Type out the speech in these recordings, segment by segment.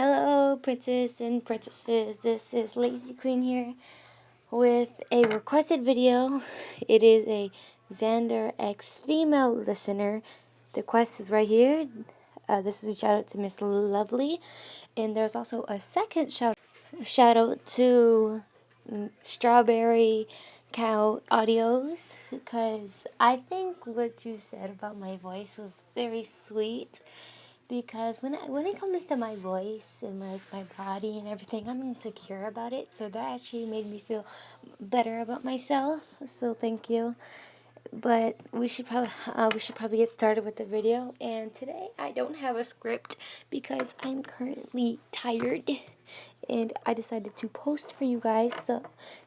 Hello, princes and princesses. This is Lazy Queen here with a requested video. It is a Xander X female listener. The quest is right here. This is a shout out to Miss Lovely, and there's also a second shout out to Strawberry Cow Audios, because I think what you said about my voice was very sweet. Because when it comes to my voice and my body and everything, I'm insecure about it. So that actually made me feel better about myself. So thank you. But we should probably get started with the video. And today I don't have a script because I'm currently tired, and I decided to post for you guys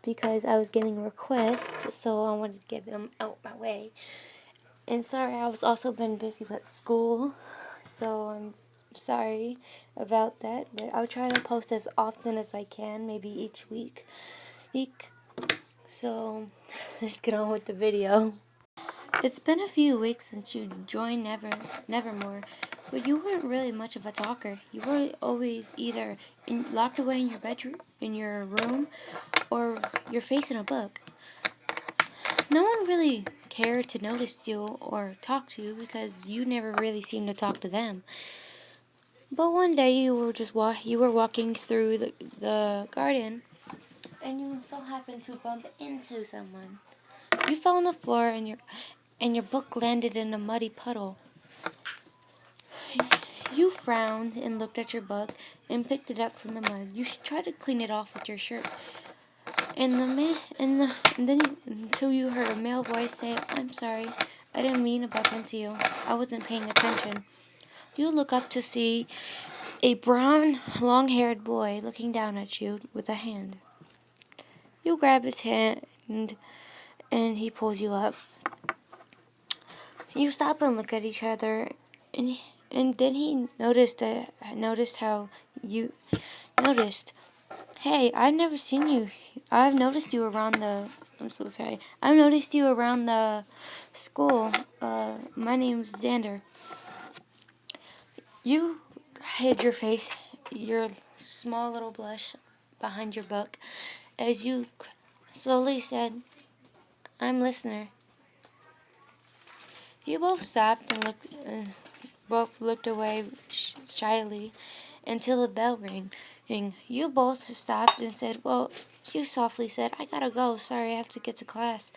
because I was getting requests. So I wanted to get them out my way. And sorry, I was also been busy with school, so I'm sorry about that. But I'll try to post as often as I can, maybe each week. So let's get on with the video. It's been a few weeks since you joined Nevermore, but you weren't really much of a talker. You were always either locked away in your bedroom, in your room, or your face in a book. No one really cared to notice you or talk to you because you never really seemed to talk to them. But one day you were walking through the garden, and you so happened to bump into someone. You fell on the floor, and your book landed in a muddy puddle. You frowned and looked at your book and picked it up from the mud. You tried to clean it off with your shirt. And then until you heard a male voice say, "I'm sorry, I didn't mean to bump into you. I wasn't paying attention." You look up to see a brown, long-haired boy looking down at you with a hand. You grab his hand, and he pulls you up. You stop and look at each other, and then he noticed how you noticed. "Hey, I've never seen you. I've noticed you around the. I'm so sorry. I've noticed you around the school. My name's Xander." You hid your face, your small little blush, behind your book, as you slowly said, "I'm listener." You both stopped and both looked away shyly until the bell rang. You both stopped and said, "Well," you softly said, "I gotta go. Sorry, I have to get to class."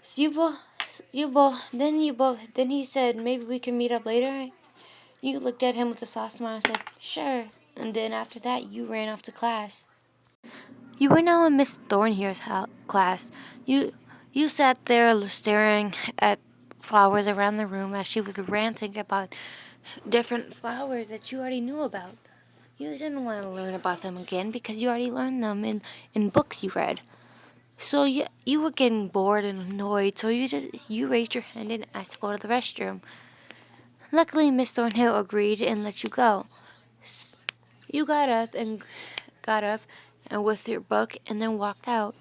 So then he said, "Maybe we can meet up later." You looked at him with a soft smile and said, "Sure." And then after that, you ran off to class. You were now in Miss Thornhill's class. You sat there staring at flowers around the room as she was ranting about different flowers that you already knew about. You didn't want to learn about them again because you already learned them in books you read. So you were getting bored and annoyed, so you raised your hand and asked to go to the restroom. Luckily, Miss Thornhill agreed and let you go. You got up and with your book and then walked out.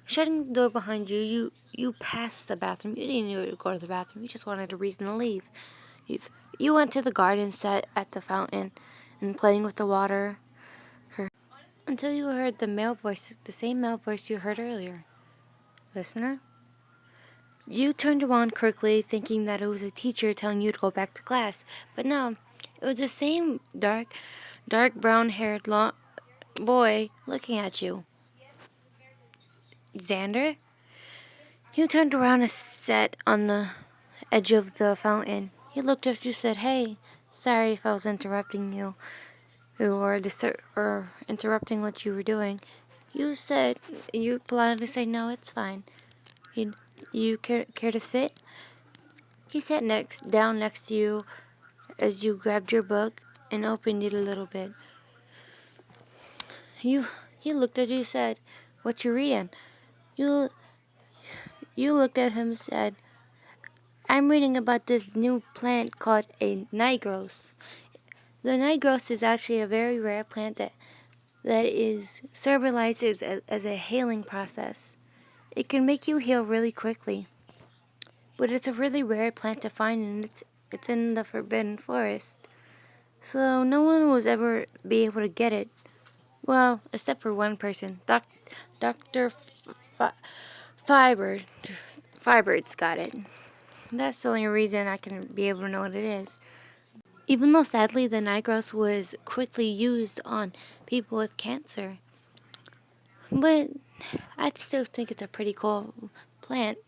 Shutting the door behind you, you passed the bathroom. You didn't need to go to the bathroom. You just wanted a reason to leave. You went to the garden, sat at the fountain, and playing with the water until you heard the same male voice you heard earlier. "Listener?" You turned around quickly, thinking that it was a teacher telling you to go back to class. But no, it was the same dark brown-haired boy looking at you. "Xander?" You turned around and sat on the edge of the fountain. He looked at you and said, "Hey, sorry if I was interrupting you or interrupting what you were doing." You politely said, "No, it's fine. You care to sit?" He sat down next to you as you grabbed your book and opened it a little bit. He looked at you and said, "What you reading?" You looked at him and said, "I'm reading about this new plant called a nightgrowth." The nightgrowth is actually a very rare plant that is symbolized as a healing process. It can make you heal really quickly, but it's a really rare plant to find, and it's in the forbidden forest. So no one was ever be able to get it. Well, except for one person. Dr. Fiber. Fiber's got it. That's the only reason I can be able to know what it is. Even though sadly the nigros was quickly used on people with cancer. But I still think it's a pretty cool plant.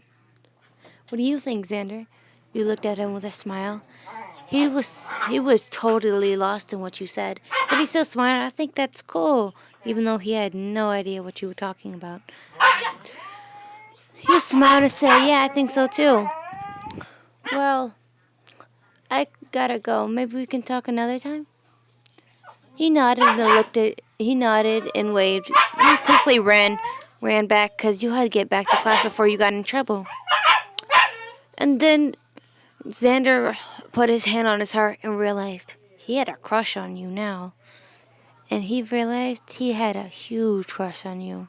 What do you think, Xander? You looked at him with a smile. He was totally lost in what you said, but he still smiled. I think that's cool, even though he had no idea what you were talking about. He smiled and said, "Yeah, I think so too." Well, I gotta go. Maybe we can talk another time. He nodded and looked at. He nodded and waved. You quickly ran back because you had to get back to class before you got in trouble. And then Xander put his hand on his heart and realized he had a crush on you now. And he realized he had a huge crush on you.